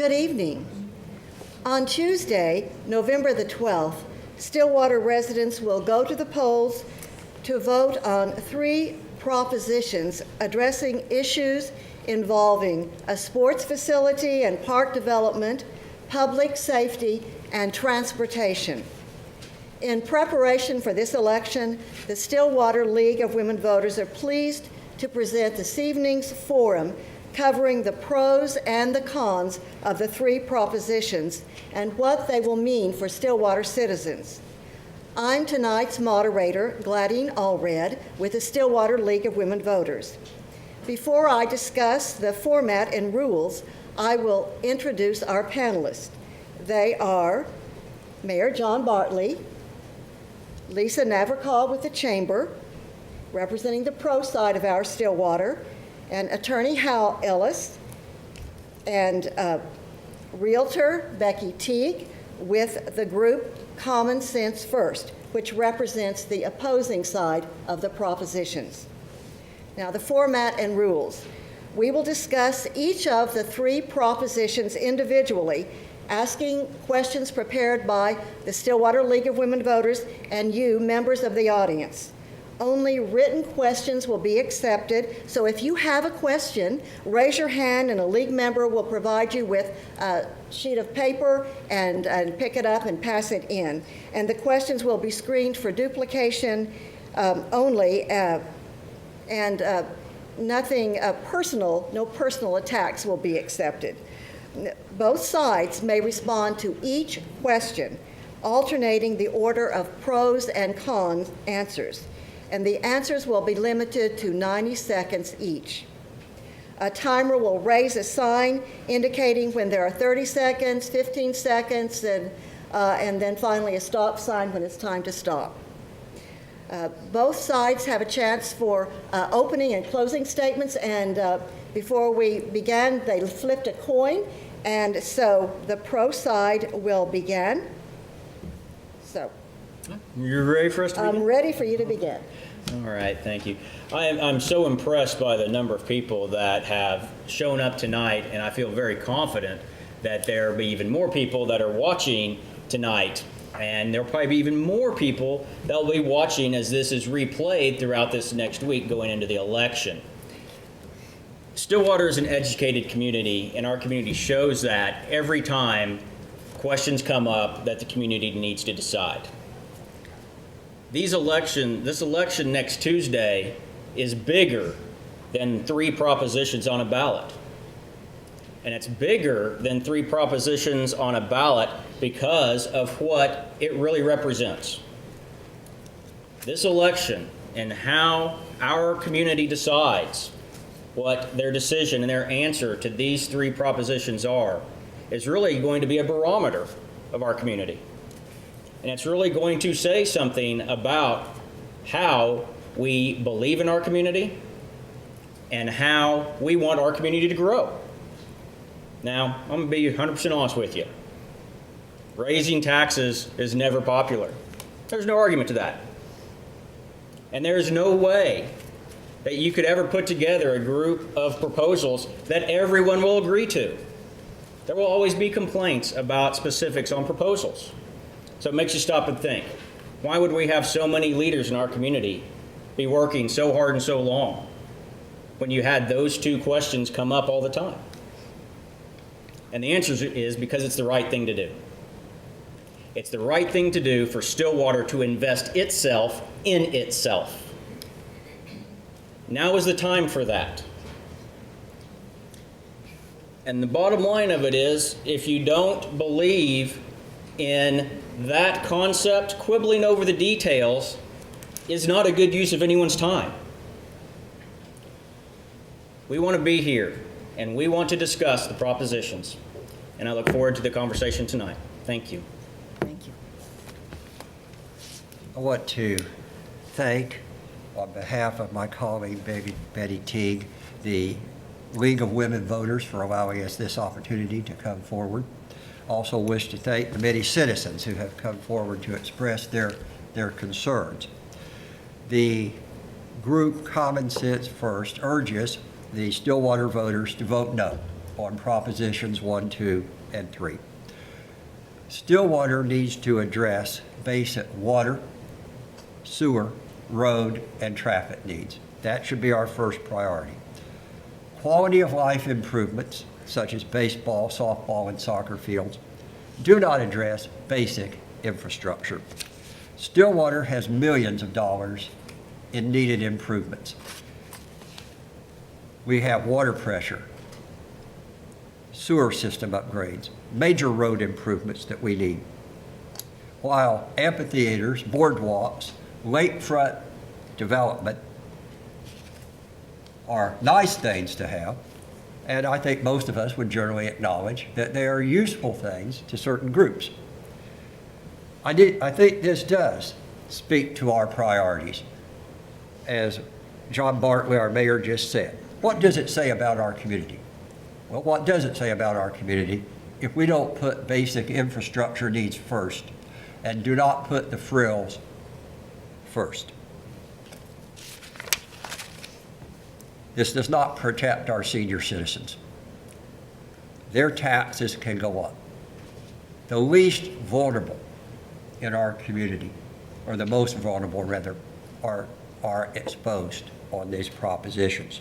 Good evening. On Tuesday, November the 12th, Stillwater residents will go to the polls to vote on 3 propositions addressing issues involving a sports facility and park development, public safety, and transportation. In preparation for this election, the Stillwater League of Women Voters are pleased to present this evening's forum covering the pros and the cons of the 3 propositions and what they will mean for Stillwater citizens. I'm tonight's moderator, Gladine Allred, with the Stillwater League of Women Voters. Before I discuss the format and rules, I will introduce our panelists. They are Mayor John Bartley, Lisa Navarcall with the Chamber, representing the pro side of our Stillwater, and Attorney Hal Ellis, and Realtor Becky Teague with the group Common Sense First, which represents the opposing side of the propositions. Now, the format and rules. We will discuss each of the 3 propositions individually, asking questions prepared by the Stillwater League of Women Voters and you, members of the audience. Only written questions will be accepted, so if you have a question, raise your hand and a league member will provide you with a sheet of paper and pick it up and pass it in. And the questions will be screened for duplication only, and nothing personal, no personal attacks will be accepted. Both sides may respond to each question, alternating the order of pros and cons answers. And the answers will be limited to 90 seconds each. A timer will raise a sign indicating when there are 30 seconds, 15 seconds, and then finally a stop sign when it's time to stop. Both sides have a chance for opening and closing statements, and before we began, they flipped a coin, and so the pro side will begin. So. You're ready for us to begin? I'm ready for you to begin. All right, thank you. I'm so impressed by the number of people that have shown up tonight, and I feel very confident that there will be even more people that are watching tonight, and there'll probably be even more people that will be watching as this is replayed throughout this next week going into the election. Stillwater is an educated community, and our community shows that every time questions come up that the community needs to decide. This election next Tuesday is bigger than 3 propositions on a ballot. And it's bigger than 3 propositions on a ballot because of what it really represents. This election and how our community decides what their decision and their answer to these 3 propositions are is really going to be a barometer of our community. And it's really going to say something about how we believe in our community and how we want our community to grow. Now, I'm going to be 100% honest with you. Raising taxes is never popular. There's no argument to that. And there's no way that you could ever put together a group of proposals that everyone will agree to. There will always be complaints about specifics on proposals. So it makes you stop and think, why would we have so many leaders in our community be working so hard and so long when you had those 2 questions come up all the time? And the answer is because it's the right thing to do. It's the right thing to do for Stillwater to invest itself in itself. Now is the time for that. And the bottom line of it is, if you don't believe in that concept, quibbling over the details is not a good use of anyone's time. We want to be here, and we want to discuss the propositions. And I look forward to the conversation tonight. Thank you. Thank you. I want to thank, on behalf of my colleague Betty Teague, the League of Women Voters for allowing us this opportunity to come forward. Also wish to thank the many citizens who have come forward to express their concerns. The group Common Sense First urges the Stillwater voters to vote no on propositions 1, 2, and 3. Stillwater needs to address basic water, sewer, road, and traffic needs. That should be our first priority. Quality of life improvements, such as baseball, softball, and soccer fields, do not address basic infrastructure. Stillwater has millions of dollars in needed improvements. We have water pressure, sewer system upgrades, major road improvements that we need. While amphitheaters, boardwalks, lakefront development are nice things to have, and I think most of us would generally acknowledge that they are useful things to certain groups. I think this does speak to our priorities. As John Bartley, our mayor, just said, what does it say about our community? Well, what does it say about our community if we don't put basic infrastructure needs first and do not put the frills first? This does not protect our senior citizens. Their taxes can go up. The least vulnerable in our community, or the most vulnerable rather, are exposed on these propositions.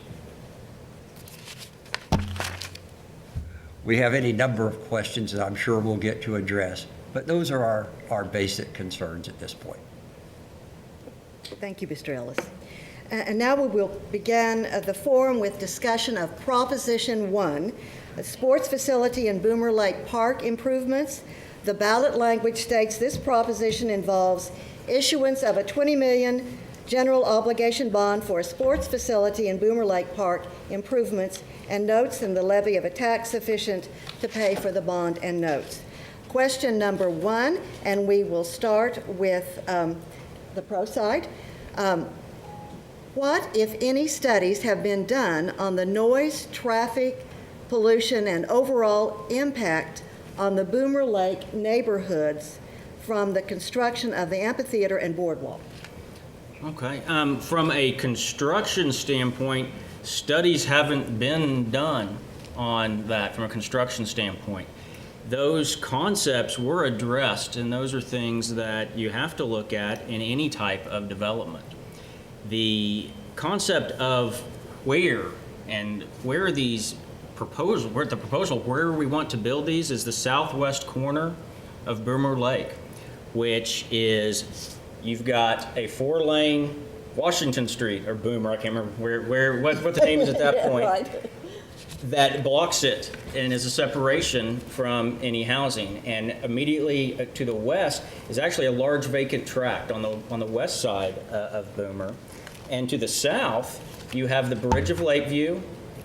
We have any number of questions that I'm sure we'll get to address, but those are our basic concerns at this point. Thank you, Mr. Ellis. And now we will begin the forum with discussion of Proposition 1, a sports facility in Boomer Lake Park improvements. The ballot language states this proposition involves issuance of a $20 million general obligation bond for a sports facility in Boomer Lake Park improvements and notes in the levy of a tax sufficient to pay for the bond and notes. Question number 1, and we will start with the pro side. What, if any, studies have been done on the noise, traffic, pollution, and overall impact on the Boomer Lake neighborhoods from the construction of the amphitheater and boardwalk? Okay. From a construction standpoint, studies haven't been done on that from a construction standpoint. Those concepts were addressed, and those are things that you have to look at in any type of development. The concept of where these proposals, where we want to build these is the southwest corner of Boomer Lake, which is, you've got a 4-lane Washington Street, or Boomer, I can't remember what the name is at that point, Right. that blocks it and is a separation from any housing. And immediately to the west is actually a large vacant tract on the west side of Boomer. And to the south, you have the Bridge of Lakeview,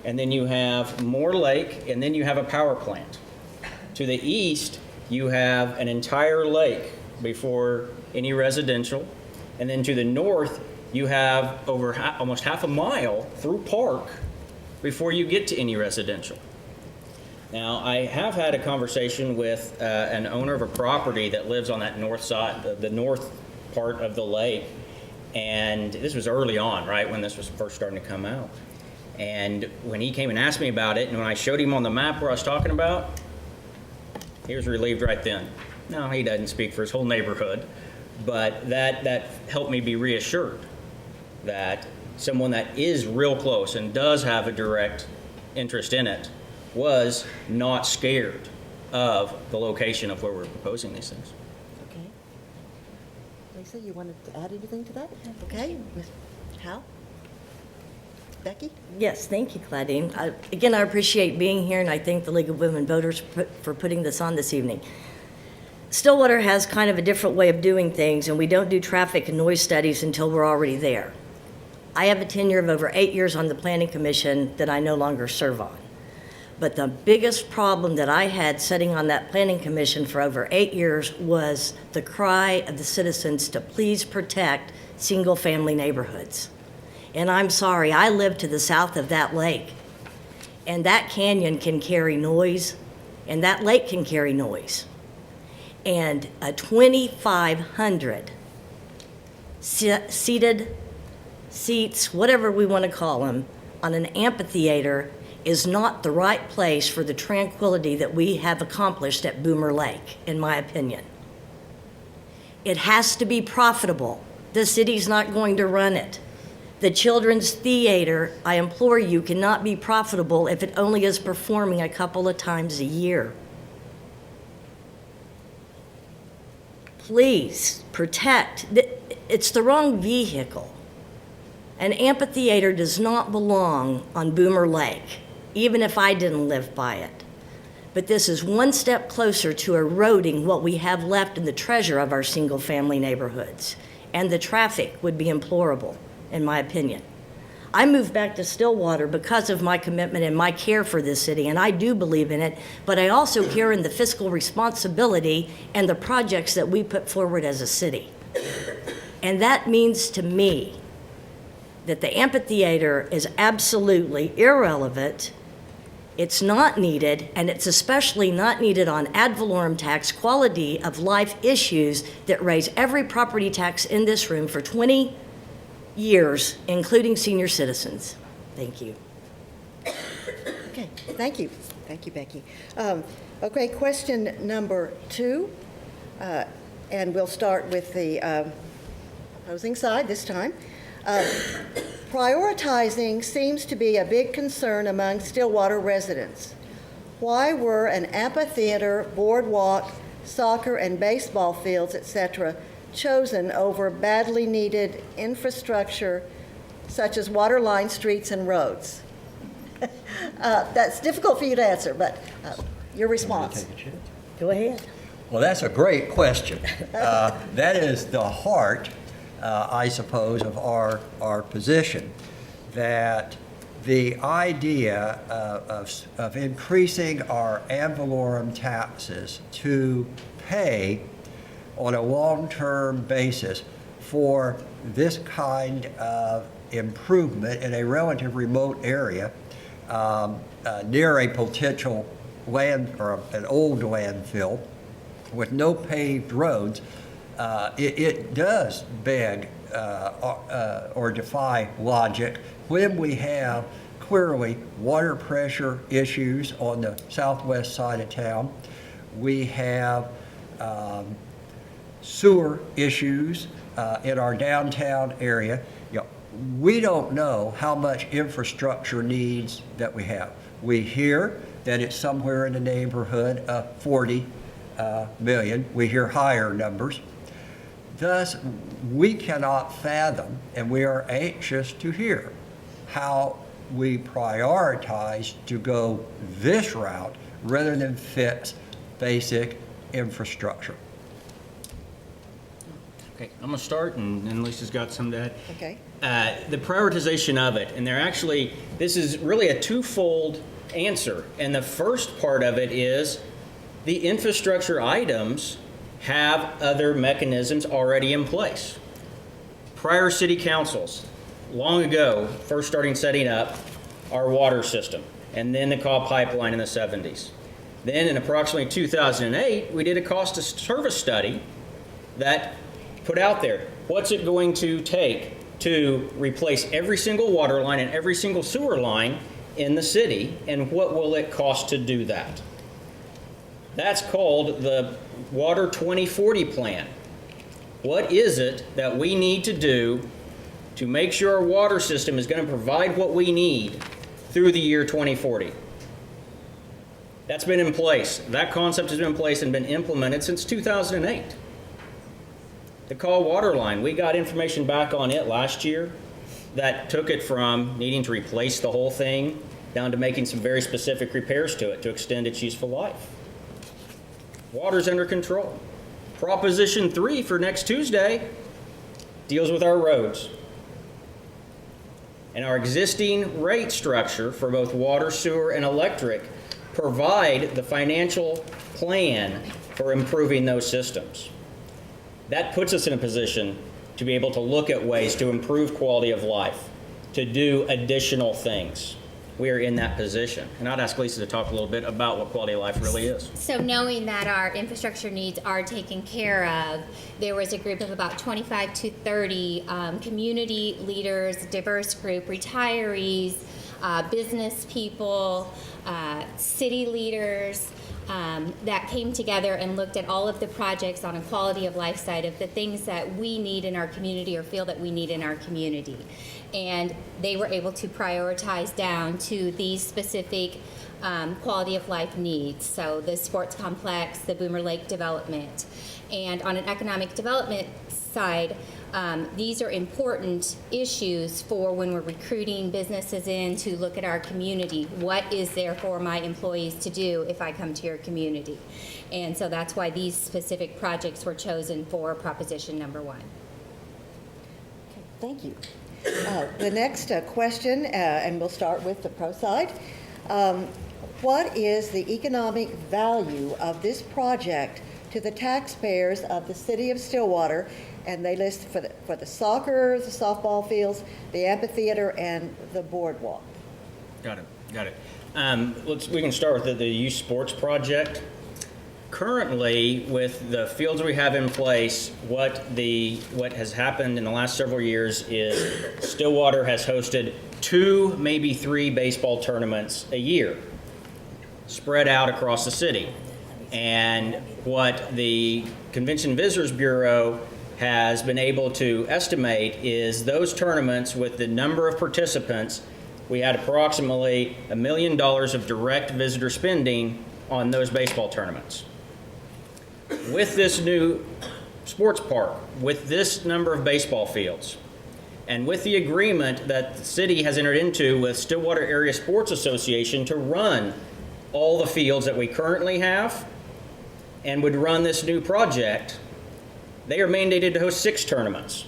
and then you have Moore Lake, and then you have a power plant. To the east, you have an entire lake before any residential. And then to the north, you have over almost half a mile through park before you get to any residential. Now, I have had a conversation with an owner of a property that lives on that north side, the north part of the lake. And this was early on, right, when this was first starting to come out. And when he came and asked me about it, and when I showed him on the map where I was talking about, he was relieved right then. No, he doesn't speak for his whole neighborhood, but that helped me be reassured that someone that is real close and does have a direct interest in it was not scared of the location of where we're proposing these things. Okay. Lisa, you wanted to add anything to that? Okay. Ms. Hal? Becky? Yes, thank you, Claudine. Again, I appreciate being here, and I thank the League of Women Voters for putting this on this evening. Stillwater has kind of a different way of doing things, and we don't do traffic and noise studies until we're already there. I have a tenure of over 8 years on the Planning Commission that I no longer serve on. But the biggest problem that I had sitting on that Planning Commission for over 8 years was the cry of the citizens to please protect single-family neighborhoods. And I'm sorry, I live to the south of that lake, and that canyon can carry noise, and that lake can carry noise. And a 2,500 seated seats, whatever we want to call them, on an amphitheater is not the right place for the tranquility that we have accomplished at Boomer Lake, in my opinion. It has to be profitable. The city's not going to run it. The children's theater, I implore you, cannot be profitable if it only is performing a couple of times a year. Please protect. It's the wrong vehicle. An amphitheater does not belong on Boomer Lake, even if I didn't live by it. But this is one step closer to eroding what we have left in the treasure of our single-family neighborhoods. And the traffic would be implorable, in my opinion. I moved back to Stillwater because of my commitment and my care for this city, and I do believe in it, but I also care in the fiscal responsibility and the projects that we put forward as a city. And that means to me that the amphitheater is absolutely irrelevant. It's not needed, and it's especially not needed on ad valorem tax quality of life issues that raise every property tax in this room for 20 years, including senior citizens. Thank you. Okay, thank you. Thank you, Becky. Okay, question number 2, and we'll start with the opposing side this time. Prioritizing seems to be a big concern among Stillwater residents. Why were an amphitheater, boardwalk, soccer and baseball fields, etc., chosen over badly needed infrastructure such as water lines, streets, and roads? That's difficult for you to answer, but your response. Go ahead. Well, that's a great question. That is the heart, I suppose, of our position, that the idea of increasing our ad valorem taxes to pay on a long-term basis for this kind of improvement in a relative remote area near a potential land or an old landfill with no paved roads, it does beg or defy logic when we have clearly water pressure issues on the southwest side of town. We have sewer issues in our downtown area. You know, we don't know how much infrastructure needs that we have. We hear that it's somewhere in the neighborhood of 40 million. We hear higher numbers. Thus, we cannot fathom, and we are anxious to hear how we prioritize to go this route rather than fix basic infrastructure. Okay, I'm gonna start, and Lisa's got some to add. Okay. The prioritization of it, and this is really a twofold answer. And the first part of it is the infrastructure items have other mechanisms already in place. Prior city councils, long ago, first starting setting up our water system, and then the Cobb pipeline in the 70s. Then in approximately 2008, we did a cost of service study that put out there, what's it going to take to replace every single water line and every single sewer line in the city, and what will it cost to do that? That's called the Water 2040 plan. What is it that we need to do to make sure our water system is going to provide what we need through the year 2040? That's been in place. That concept has been in place and been implemented since 2008. The Call water line, we got information back on it last year that took it from needing to replace the whole thing down to making some very specific repairs to it to extend its useful life. Water's under control. Proposition 3 for next Tuesday deals with our roads. And our existing rate structure for both water, sewer, and electric provide the financial plan for improving those systems. That puts us in a position to be able to look at ways to improve quality of life, to do additional things. We are in that position. And I'd ask Lisa to talk a little bit about what quality of life really is. So knowing that our infrastructure needs are taken care of, there was a group of about 25 to 30 community leaders, diverse group, retirees, business people, city leaders, that came together and looked at all of the projects on a quality of life side of the things that we need in our community or feel that we need in our community. And they were able to prioritize down to these specific quality of life needs. So the sports complex, the Boomer Lake development. And on an economic development side, these are important issues for when we're recruiting businesses in to look at our community. What is there for my employees to do if I come to your community? And so that's why these specific projects were chosen for proposition number 1. Thank you. The next question, and we'll start with the pro side. What is the economic value of this project to the taxpayers of the city of Stillwater? And they list for the soccer, the softball fields, the amphitheater, and the boardwalk. Got it. We can start with the youth sports project. Currently, with the fields we have in place, what has happened in the last several years is Stillwater has hosted 2, maybe 3 baseball tournaments a year, spread out across the city. And what the Convention Visitors Bureau has been able to estimate is those tournaments, with the number of participants, we had approximately $1 million of direct visitor spending on those baseball tournaments. With this new sports park, with this number of baseball fields, and with the agreement that the city has entered into with Stillwater Area Sports Association to run all the fields that we currently have and would run this new project, they are mandated to host 6 tournaments.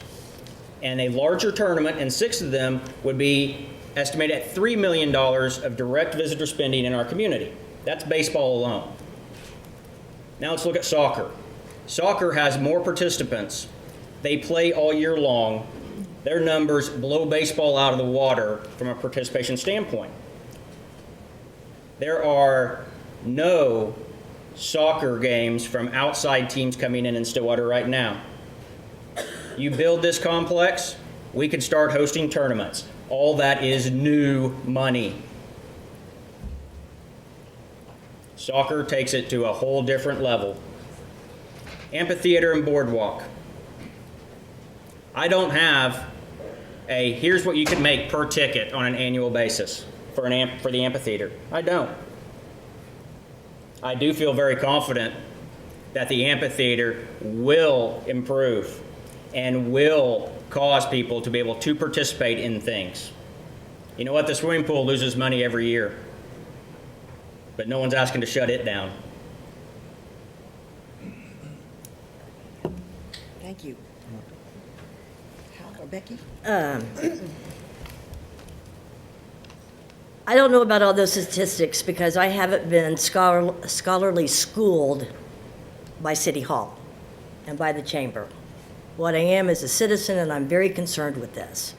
And a larger tournament, and 6 of them would be estimated at $3 million of direct visitor spending in our community. That's baseball alone. Now let's look at soccer. Soccer has more participants. They play all year long. Their numbers blow baseball out of the water from a participation standpoint. There are no soccer games from outside teams coming in Stillwater right now. You build this complex, we could start hosting tournaments. All that is new money. Soccer takes it to a whole different level. Amphitheater and boardwalk. I don't have here's what you can make per ticket on an annual basis for the amphitheater. I don't. I do feel very confident that the amphitheater will improve and will cause people to be able to participate in things. You know what? The swimming pool loses money every year, but no one's asking to shut it down. Thank you. Hal or Becky? I don't know about all those statistics because I haven't been scholarly schooled by City Hall and by the Chamber. What I am is a citizen, and I'm very concerned with this.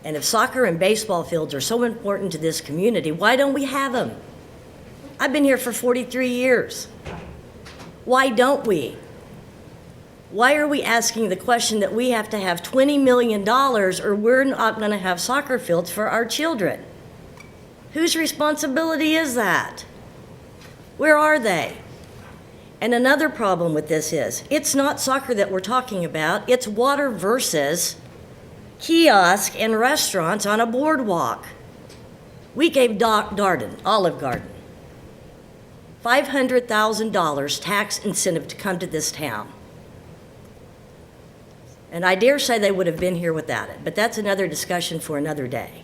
And if soccer and baseball fields are so important to this community, why don't we have them? I've been here for 43 years. Why don't we? Why are we asking the question that we have to have $20 million or we're not going to have soccer fields for our children? Whose responsibility is that? Where are they? And another problem with this is, it's not soccer that we're talking about, it's water versus kiosk and restaurants on a boardwalk. We gave Olive Garden, $500,000 tax incentive to come to this town. And I dare say they would have been here without it, but that's another discussion for another day.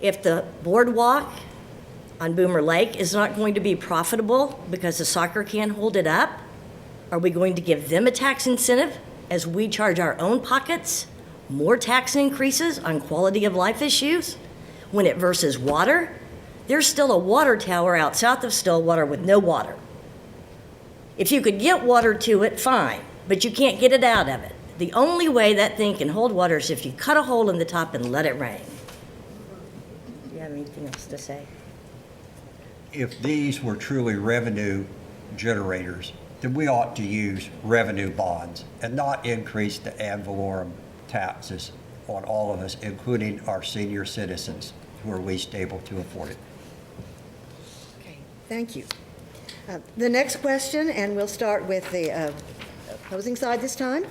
If the boardwalk on Boomer Lake is not going to be profitable because the soccer can't hold it up, are we going to give them a tax incentive as we charge our own pockets more tax increases on quality of life issues? When it versus water, there's still a water tower out south of Stillwater with no water. If you could get water to it, fine, but you can't get it out of it. The only way that thing can hold water is if you cut a hole in the top and let it rain. Do you have anything else to say? If these were truly revenue generators, then we ought to use revenue bonds and not increase the ad valorem taxes on all of us, including our senior citizens. who are least able to afford it. Okay, thank you. The next question, and we'll start with the opposing side this time.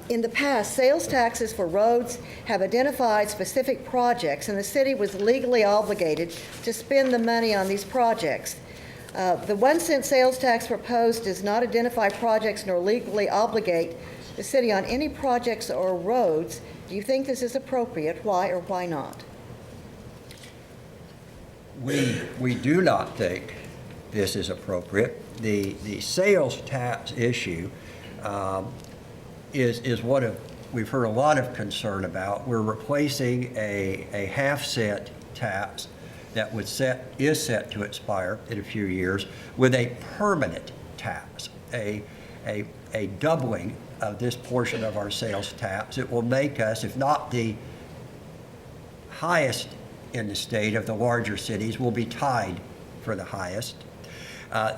In the past, sales taxes for roads have identified specific projects, and the city was legally obligated to spend the money on these projects. The 1 cent sales tax proposed does not identify projects nor legally obligate the city on any projects or roads. Do you think this is appropriate? Why or why not? We do not think this is appropriate. The sales tax issue is what we've heard a lot of concern about. We're replacing a half-cent tax that is set to expire in a few years with a permanent tax, a doubling of this portion of our sales tax. It will make us, if not the highest in the state of the larger cities, will be tied for the highest.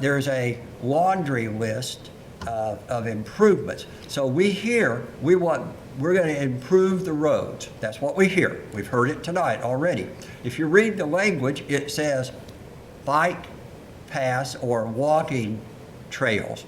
There's a laundry list of improvements. So we're going to improve the roads. That's what we hear. We've heard it tonight already. If you read the language, it says bike paths or walking trails.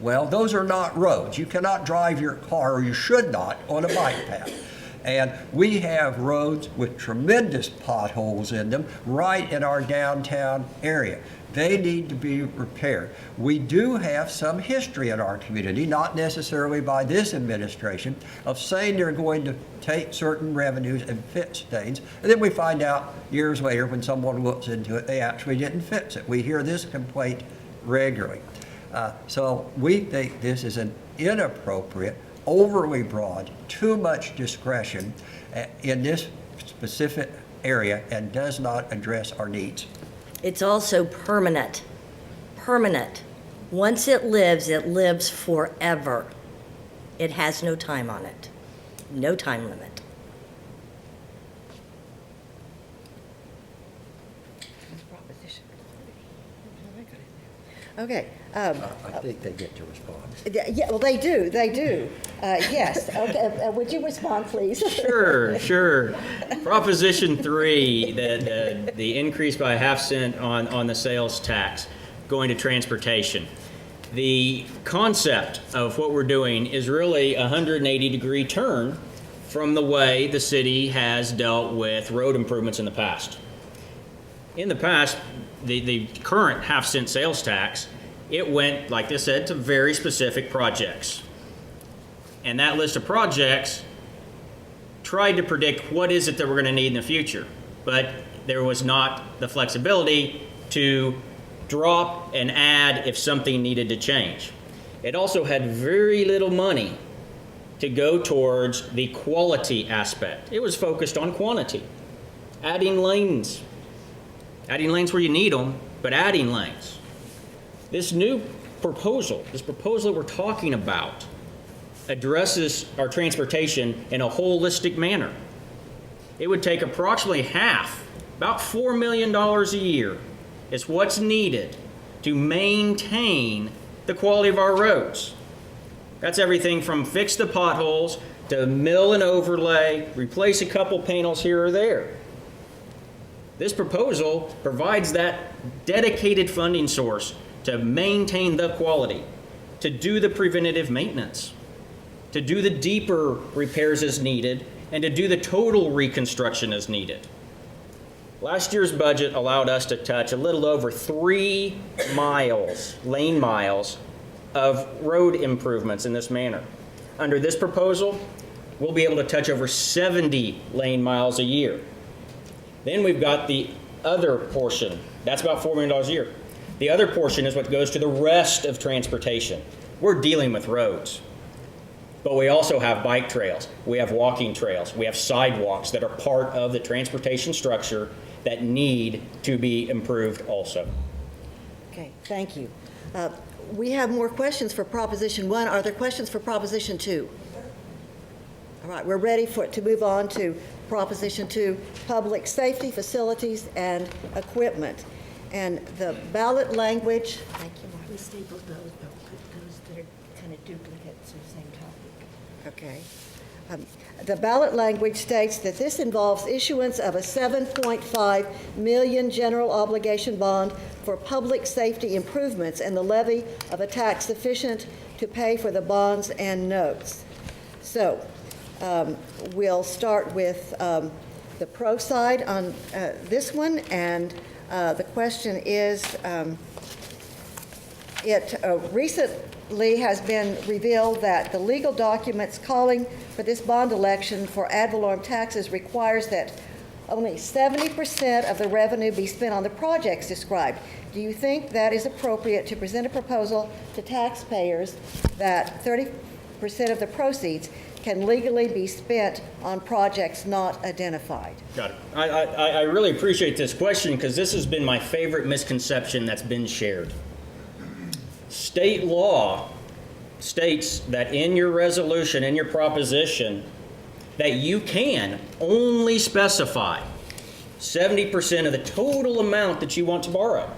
Well, those are not roads. You cannot drive your car, or you should not, on a bike path. And we have roads with tremendous potholes in them right in our downtown area. They need to be repaired. We do have some history in our community, not necessarily by this administration, of saying they're going to take certain revenues and fix things. And then we find out years later when someone looks into it, they actually didn't fix it. We hear this complaint regularly. So we think this is an inappropriate, overly broad, too much discretion in this specific area and does not address our needs. It's also permanent. Permanent. Once it lives forever. It has no time on it. No time limit. Okay. I think they get to respond. Yeah, well, they do. Yes. Okay. Would you respond, please? Sure. Proposition 3, the increase by a half cent on the sales tax going to transportation. The concept of what we're doing is really a 180-degree turn from the way the city has dealt with road improvements in the past. In the past, the current half-cent sales tax, it went, like they said, to very specific projects. And that list of projects tried to predict what is it that we're going to need in the future. But there was not the flexibility to drop and add if something needed to change. It also had very little money to go towards the quality aspect. It was focused on quantity. Adding lanes where you need them, but adding lanes. This proposal we're talking about addresses our transportation in a holistic manner. It would take approximately half, about $4 million a year, is what's needed to maintain the quality of our roads. That's everything from fix the potholes to mill and overlay, replace a couple panels here or there. This proposal provides that dedicated funding source to maintain the quality, to do the preventative maintenance, to do the deeper repairs as needed, and to do the total reconstruction as needed. Last year's budget allowed us to touch a little over 3 lane miles of road improvements in this manner. Under this proposal, we'll be able to touch over 70 lane miles a year. Then we've got the other portion. That's about $4 million a year. The other portion is what goes to the rest of transportation. We're dealing with roads. But we also have bike trails. We have walking trails. We have sidewalks that are part of the transportation structure that need to be improved also. Okay, thank you. We have more questions for Proposition 1. Are there questions for Proposition 2? All right, we're ready to move on to Proposition 2, public safety, facilities, and equipment. And the ballot language, thank you, Mark. We stapled those, but those that are kind of duplicates of the same topic. Okay. The ballot language states that this involves issuance of a $7.5 million general obligation bond for public safety improvements and the levy of a tax sufficient to pay for the bonds and notes. So we'll start with the pro side on this one, and the question is, it recently has been revealed that the legal documents calling for this bond election for ad valorem taxes requires that only 70% of the revenue be spent on the projects described. Do you think that is appropriate to present a proposal to taxpayers that 30% of the proceeds can legally be spent on projects not identified? Got it. I really appreciate this question because this has been my favorite misconception that's been shared. State law states that in your resolution, in your proposition, that you can only specify 70% of the total amount that you want to borrow.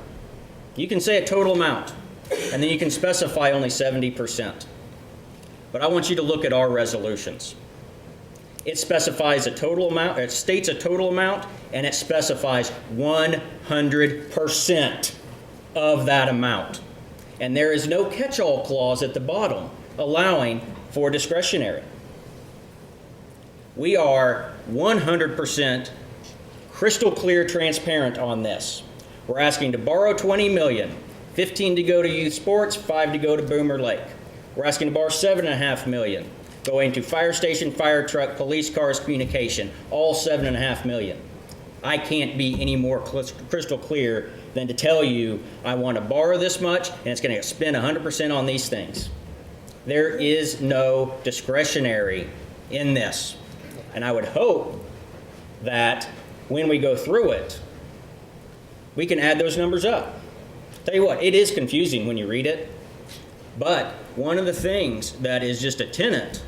You can say a total amount, and then you can specify only 70%. But I want you to look at our resolutions. It specifies a total amount, it states a total amount, and it specifies 100% of that amount. And there is no catch-all clause at the bottom allowing for discretionary. We are 100% crystal clear transparent on this. We're asking to borrow $20 million, 15 to go to youth sports, 5 to go to Boomer Lake. We're asking to borrow $7.5 million, going to fire station, fire truck, police cars, communication, all $7.5 million. I can't be any more crystal clear than to tell you I want to borrow this much and it's going to spend 100% on these things. There is no discretionary in this. And I would hope that when we go through it, we can add those numbers up. Tell you what, it is confusing when you read it, but one of the things that is just a tenet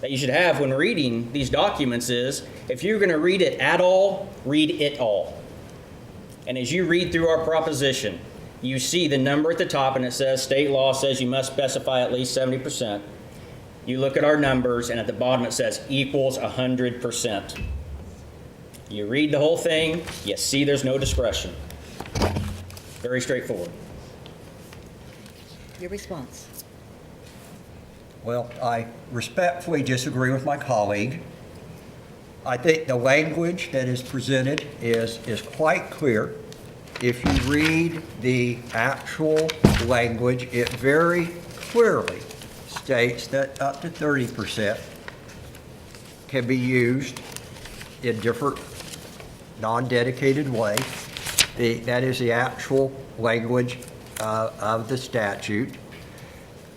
that you should have when reading these documents is, if you're going to read it at all, read it all. And as you read through our proposition, you see the number at the top and it says state law says you must specify at least 70%. You look at our numbers and at the bottom it says equals 100%. You read the whole thing, you see there's no discretion. Very straightforward. Your response. Well, I respectfully disagree with my colleague. I think the language that is presented is quite clear. If you read the actual language, it very clearly states that up to 30% can be used in different non-dedicated ways. That is the actual language of the statute.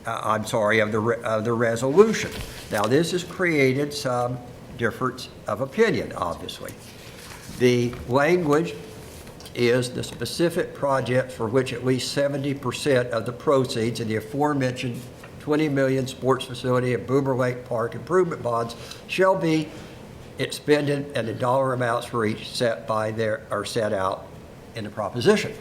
Of the resolution. Now, this has created some difference of opinion, obviously. The language is the specific project for which at least 70% of the proceeds in the aforementioned 20 million sports facility and Boomer Lake Park improvement bonds shall be expended, and the dollar amounts for each set out in the proposition.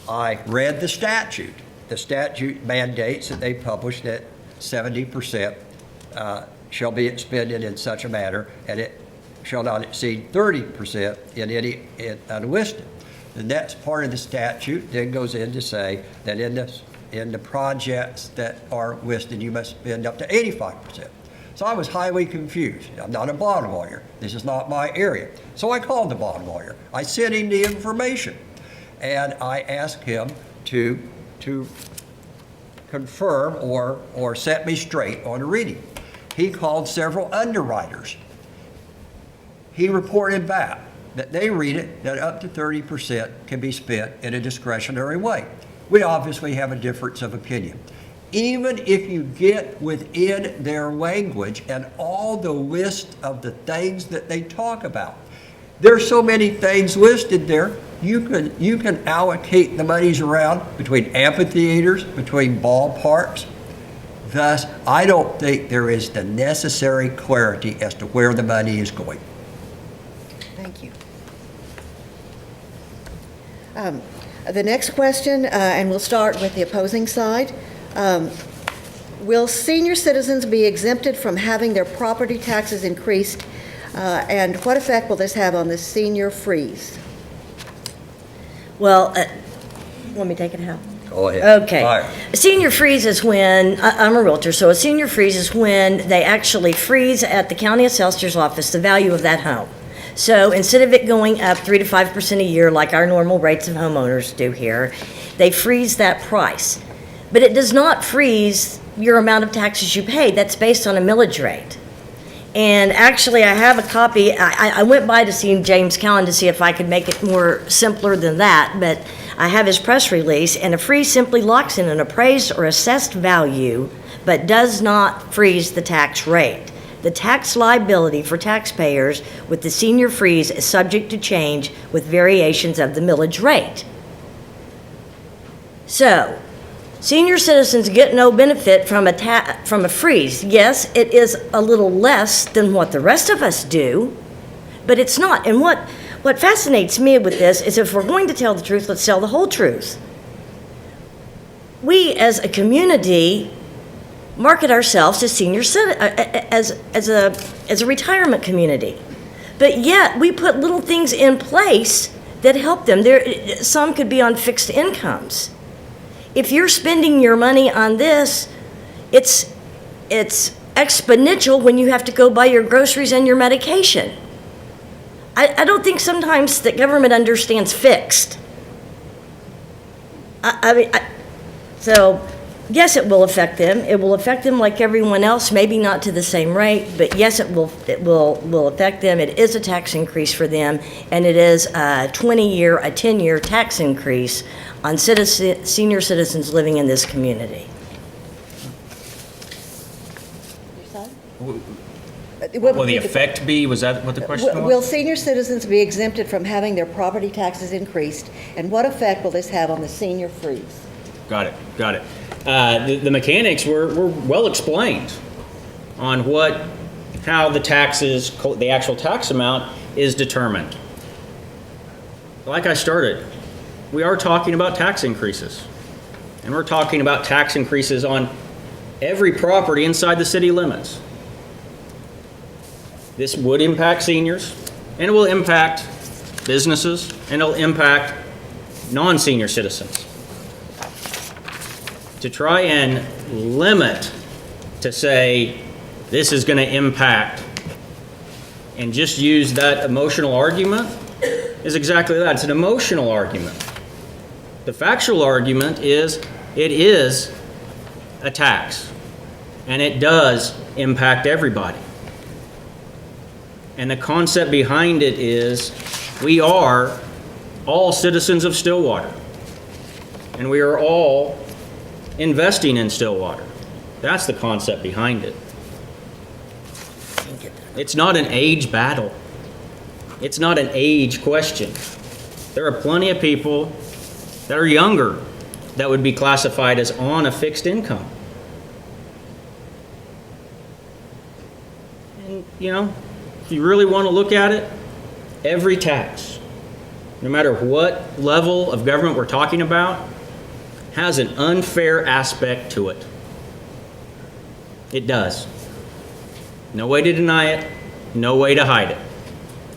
I read the statute. The statute mandates that they publish that 70% shall be expended in such a manner, and it shall not exceed 30% in any unlisted. The next part of the statute then goes in to say that in the projects that are listed, you must spend up to 85%. So I was highly confused. I'm not a bond lawyer. This is not my area. So I called the bond lawyer. I sent him the information, and I asked him to confirm or set me straight on the reading. He called several underwriters. He reported back that they read it that up to 30% can be spent in a discretionary way. We obviously have a difference of opinion. Even if you get within their language and all the list of the things that they talk about, there's so many things listed there. You can allocate the monies around between amphitheaters, between ballparks. Thus, I don't think there is the necessary clarity as to where the money is going. Thank you. The next question, and we'll start with the opposing side. Will senior citizens be exempted from having their property taxes increased? And what effect will this have on the senior freeze? Well, let me take it, Hal. Go ahead. Okay. Fire. A senior freeze is when, I'm a realtor, so a senior freeze is when they actually freeze at the county assessor's office the value of that home. So instead of it going up 3 to 5% a year like our normal rates of homeowners do here, they freeze that price. But it does not freeze your amount of taxes you pay. That's based on a millage rate. And actually, I have a copy. I went by to see James Cowan to see if I could make it more simpler than that, but I have his press release, and a freeze simply locks in an appraised or assessed value, but does not freeze the tax rate. The tax liability for taxpayers with the senior freeze is subject to change with variations of the millage rate. So, senior citizens get no benefit from a freeze. Yes, it is a little less than what the rest of us do, but it's not. And what fascinates me with this is if we're going to tell the truth, let's tell the whole truth. We as a community market ourselves as as a retirement community, but yet we put little things in place that help them. Some could be on fixed incomes. If you're spending your money on this, it's exponential when you have to go buy your groceries and your medication. I don't think sometimes that government understands fixed. So yes, it will affect them. It will affect them like everyone else, maybe not to the same rate, but yes, it will affect them. It is a tax increase for them, and it is a 10-year tax increase on senior citizens living in this community. What Will would the be effect be, was that what the question was? Will senior citizens be exempted from having their property taxes increased? And what effect will this have on the senior freeze? Got it. The mechanics were well explained on how the taxes, the actual tax amount is determined. Like I started, we are talking about tax increases. And we're talking about tax increases on every property inside the city limits. This would impact seniors, and it will impact businesses, and it'll impact non-senior citizens. To try and limit, to say this is going to impact, and just use that emotional argument is exactly that. It's an emotional argument. The factual argument is it is a tax, and it does impact everybody. And the concept behind it is we are all citizens of Stillwater, and we are all investing in Stillwater. That's the concept behind it. It's not an age battle. It's not an age question. There are plenty of people that are younger that would be classified as on a fixed income. And, if you really want to look at it, every tax, no matter what level of government we're talking about, has an unfair aspect to it. It does. No way to deny it, no way to hide it.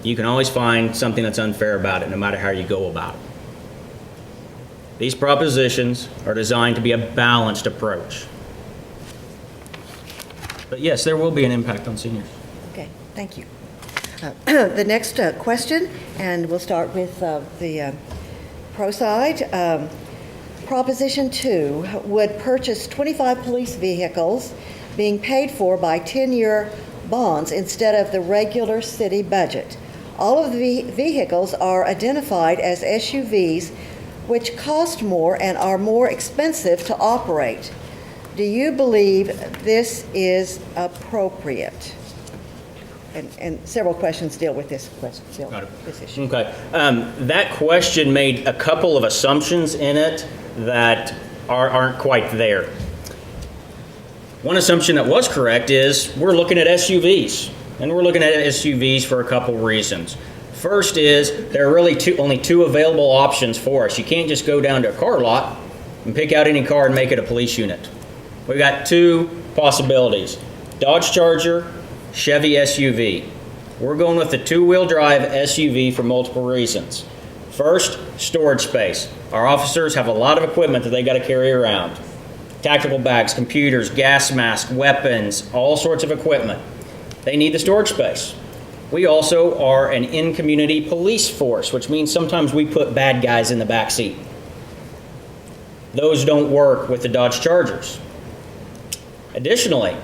You can always find something that's unfair about it, no matter how you go about it. These propositions are designed to be a balanced approach. But yes, there will be an impact on seniors. Okay, thank you. The next question, and we'll start with the pro side. Proposition 2 would purchase 25 police vehicles being paid for by 10-year bonds instead of the regular city budget. All of the vehicles are identified as SUVs, which cost more and are more expensive to operate. Do you believe this is appropriate? And several questions deal with this question, this issue. Okay. That question made a couple of assumptions in it that aren't quite there. One assumption that was correct is we're looking at SUVs, and we're looking at SUVs for a couple reasons. First is there are really only two available options for us. You can't just go down to a car lot and pick out any car and make it a police unit. We've got two possibilities, Dodge Charger, Chevy SUV. We're going with the two-wheel drive SUV for multiple reasons. First, storage space. Our officers have a lot of equipment that they got to carry around. Tactical bags, computers, gas masks, weapons, all sorts of equipment. They need the storage space. We also are an in-community police force, which means sometimes we put bad guys in the back seat. Those don't work with the Dodge Chargers. Additionally,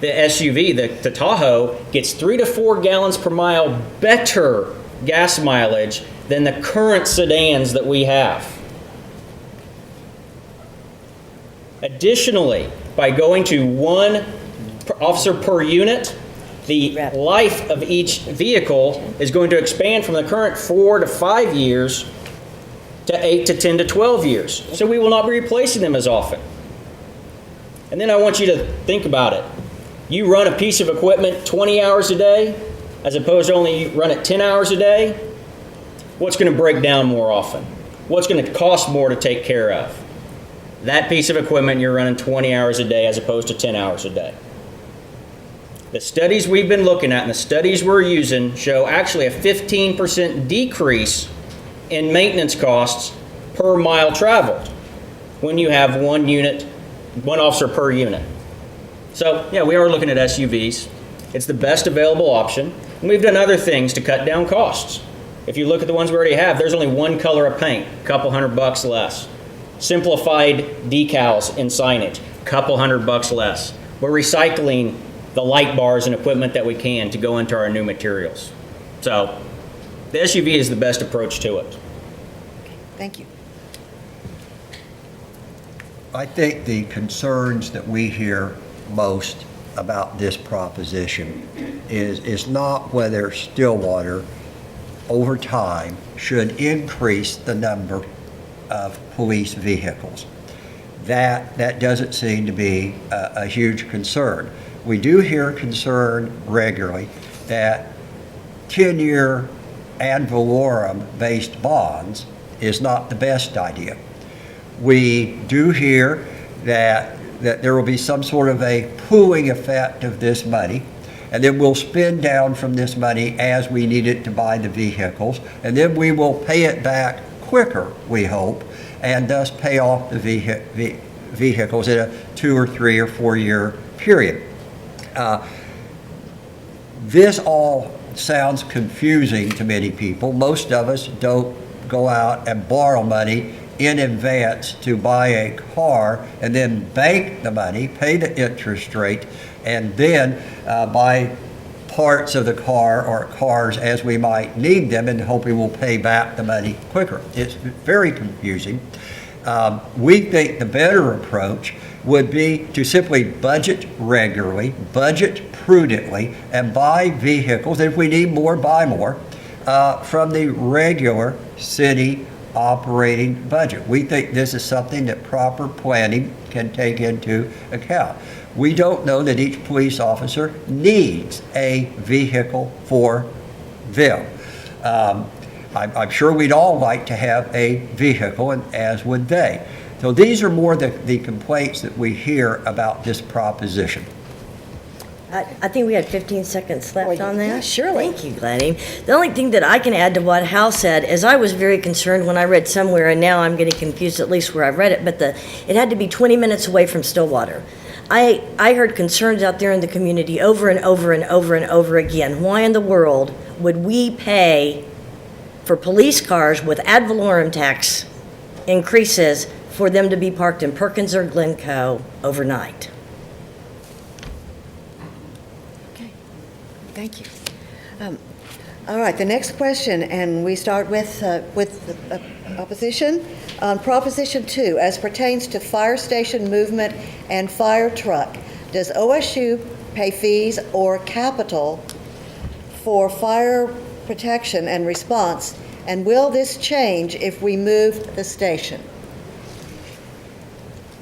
the SUV, the Tahoe, gets 3 to 4 gallons per mile better gas mileage than the current sedans that we have. Additionally, by going to one officer per unit, the life of each vehicle is going to expand from the current 4 to 5 years to 8 to 10 to 12 years. So we will not be replacing them as often. And then I want you to think about it. You run a piece of equipment 20 hours a day, as opposed to only you run it 10 hours a day. What's going to break down more often? What's going to cost more to take care of? That piece of equipment you're running 20 hours a day as opposed to 10 hours a day. The studies we've been looking at and the studies we're using show actually a 15% decrease in maintenance costs per mile traveled when you have one officer per unit. So yeah, we are looking at SUVs. It's the best available option. And we've done other things to cut down costs. If you look at the ones we already have, there's only one color of paint, a couple $100 less. Simplified decals and signage, a couple $100 less. We're recycling the light bars and equipment that we can to go into our new materials. So the SUV is the best approach to it. Thank you. I think the concerns that we hear most about this proposition is not whether Stillwater over time should increase the number of police vehicles. That doesn't seem to be a huge concern. We do hear concern regularly that 10-year ad valorem-based bonds is not the best idea. We do hear that there will be some sort of a pooling effect of this money, and then we'll spend down from this money as we need it to buy the vehicles, and then we will pay it back quicker, we hope, and thus pay off the vehicles in a 2 or 3 or 4 year period. This all sounds confusing to many people. Most of us don't go out and borrow money in advance to buy a car and then bank the money, pay the interest rate, and then buy parts of the car or cars as we might need them and hoping we'll pay back the money quicker. It's very confusing. We think the better approach would be to simply budget regularly, budget prudently, and buy vehicles, if we need more, buy more, from the regular city operating budget. We think this is something that proper planning can take into account. We don't know that each police officer needs a vehicle for them. I'm sure we'd all like to have a vehicle, and as would they. So these are more the complaints that we hear about this proposition. I think we had 15 seconds left on that. Yeah, surely. Thank you, Gladys. The only thing that I can add to what Hal said is I was very concerned when I read somewhere, and now I'm getting confused at least where I've read it, but it had to be 20 minutes away from Stillwater. I heard concerns out there in the community over and over and over and over again. Why in the world would we pay for police cars with ad valorem tax increases for them to be parked in Perkins or Glencoe overnight? Thank you. All right, the next question, and we start with the opposition. On Proposition 2, as pertains to fire station movement and fire truck, does OSU pay fees or capital for fire protection and response, and will this change if we move the station?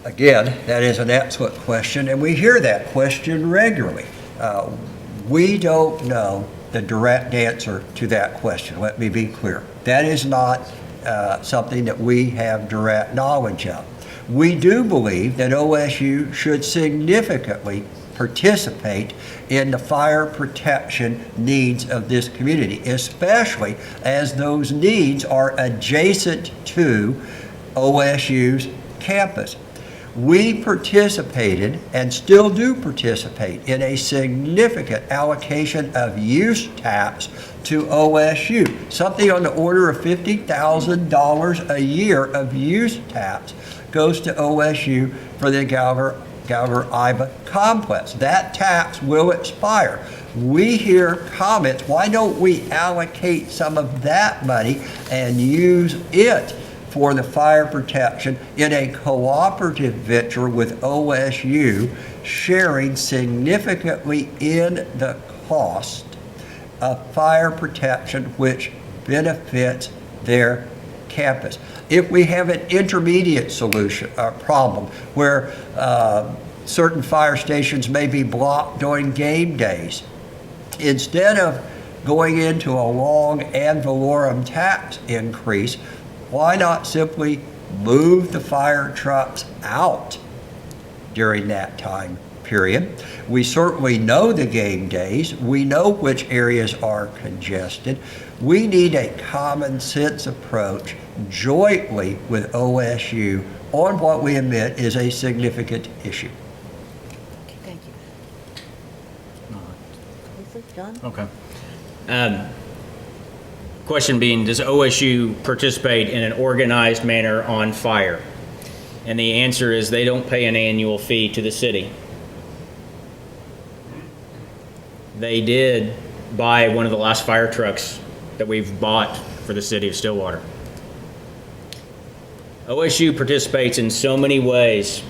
Again, that is an excellent question, and we hear that question regularly. We don't know the direct answer to that question. Let me be clear. That is not something that we have direct knowledge of. We do believe that OSU should significantly participate in the fire protection needs of this community, especially as those needs are adjacent to OSU's campus. We participated and still do participate in a significant allocation of use tax to OSU, something on the order of $50,000 a year of use tax goes to OSU for the Gallagher-Iba complex. That tax will expire. We hear comments, why don't we allocate some of that money and use it for the fire protection in a cooperative venture with OSU, sharing significantly in the cost of fire protection, which benefits their campus. If we have an intermediate solution, problem where certain fire stations may be blocked during game days, instead of going into a long ad valorem tax increase, why not simply move the fire trucks out during that time period? We certainly know the game days. We know which areas are congested. We need a common sense approach jointly with OSU on what we admit is a significant issue. Okay, thank you. Lisa, John? Okay. Question being, does OSU participate in an organized manner on fire? And the answer is they don't pay an annual fee to the city. They did buy one of the last fire trucks that we've bought for the city of Stillwater. OSU participates in so many ways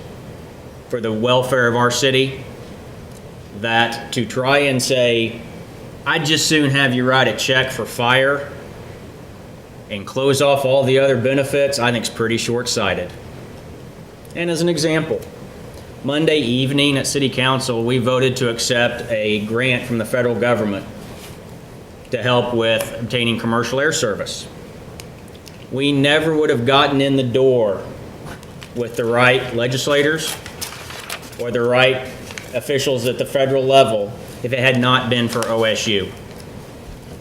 for the welfare of our city that to try and say, I'd just soon have you write a check for fire and close off all the other benefits, I think is pretty short-sighted. And as an example, Monday evening at City Council, we voted to accept a grant from the federal government to help with obtaining commercial air service. We never would have gotten in the door with the right legislators or the right officials at the federal level if it had not been for OSU.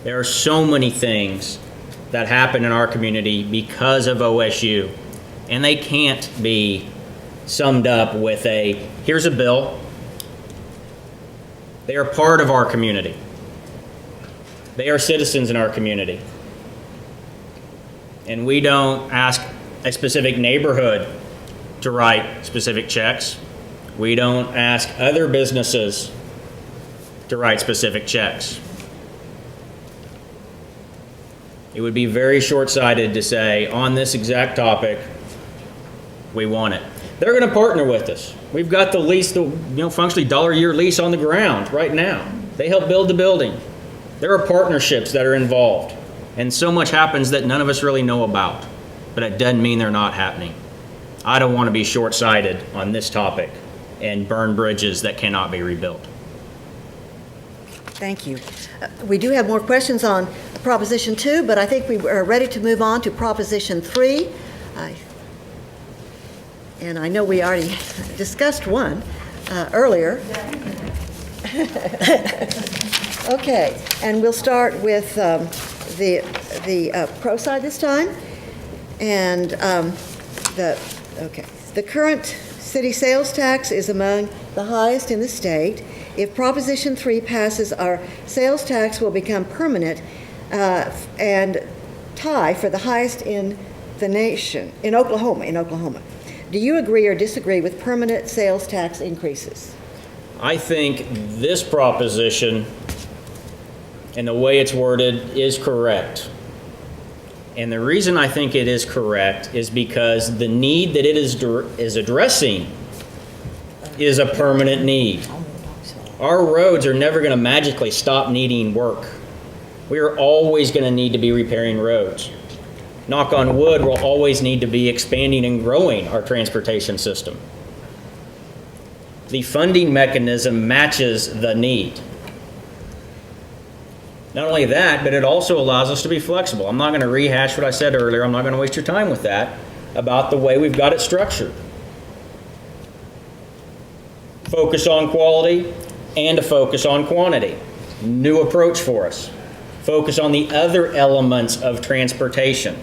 There are so many things that happen in our community because of OSU, and they can't be summed up with a, here's a bill. They are part of our community. They are citizens in our community. And we don't ask a specific neighborhood to write specific checks. We don't ask other businesses to write specific checks. It would be very short-sighted to say, on this exact topic, we want it. They're going to partner with us. We've got the lease, functionally $1 a year lease on the ground right now. They help build the building. There are partnerships that are involved. And so much happens that none of us really know about. But it doesn't mean they're not happening. I don't want to be short-sighted on this topic and burn bridges that cannot be rebuilt. Thank you. We do have more questions on Proposition 2, but I think we are ready to move on to Proposition 3. And I know we already discussed one earlier. Okay, and we'll start with the pro side this time. And the current city sales tax is among the highest in the state. If Proposition 3 passes, our sales tax will become permanent and tie for the highest in the nation, in Oklahoma. Do you agree or disagree with permanent sales tax increases? I think this proposition and the way it's worded is correct. And the reason I think it is correct is because the need that it is addressing is a permanent need. Our roads are never going to magically stop needing work. We are always going to need to be repairing roads. Knock on wood, we'll always need to be expanding and growing our transportation system. The funding mechanism matches the need. Not only that, but it also allows us to be flexible. I'm not going to rehash what I said earlier. I'm not going to waste your time with that about the way we've got it structured. Focus on quality and a focus on quantity. New approach for us. Focus on the other elements of transportation.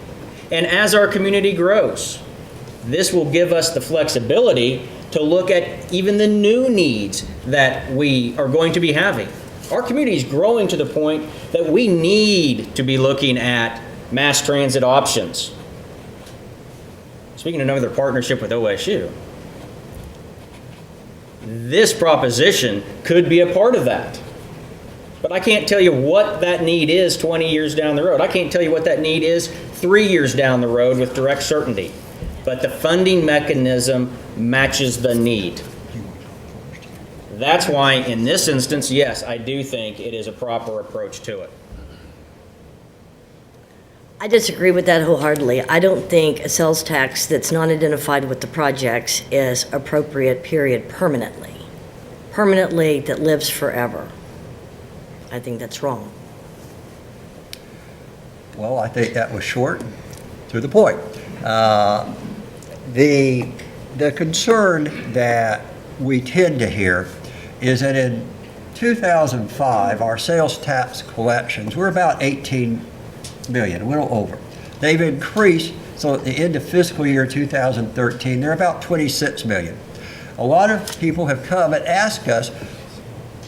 And as our community grows, this will give us the flexibility to look at even the new needs that we are going to be having. Our community is growing to the point that we need to be looking at mass transit options. Speaking of another partnership with OSU, this proposition could be a part of that. But I can't tell you what that need is 20 years down the road. I can't tell you what that need is 3 years down the road with direct certainty. But the funding mechanism matches the need. That's why in this instance, yes, I do think it is a proper approach to it. I disagree with that wholeheartedly. I don't think a sales tax that's not identified with the projects is appropriate, period, permanently. Permanently, that lives forever. I think that's wrong. Well, I think that was short and to the point. The concern that we tend to hear is that in 2005, our sales tax collections were about 18 million, a little over. They've increased, so at the end of fiscal year 2013, they're about 26 million. A lot of people have come and asked us,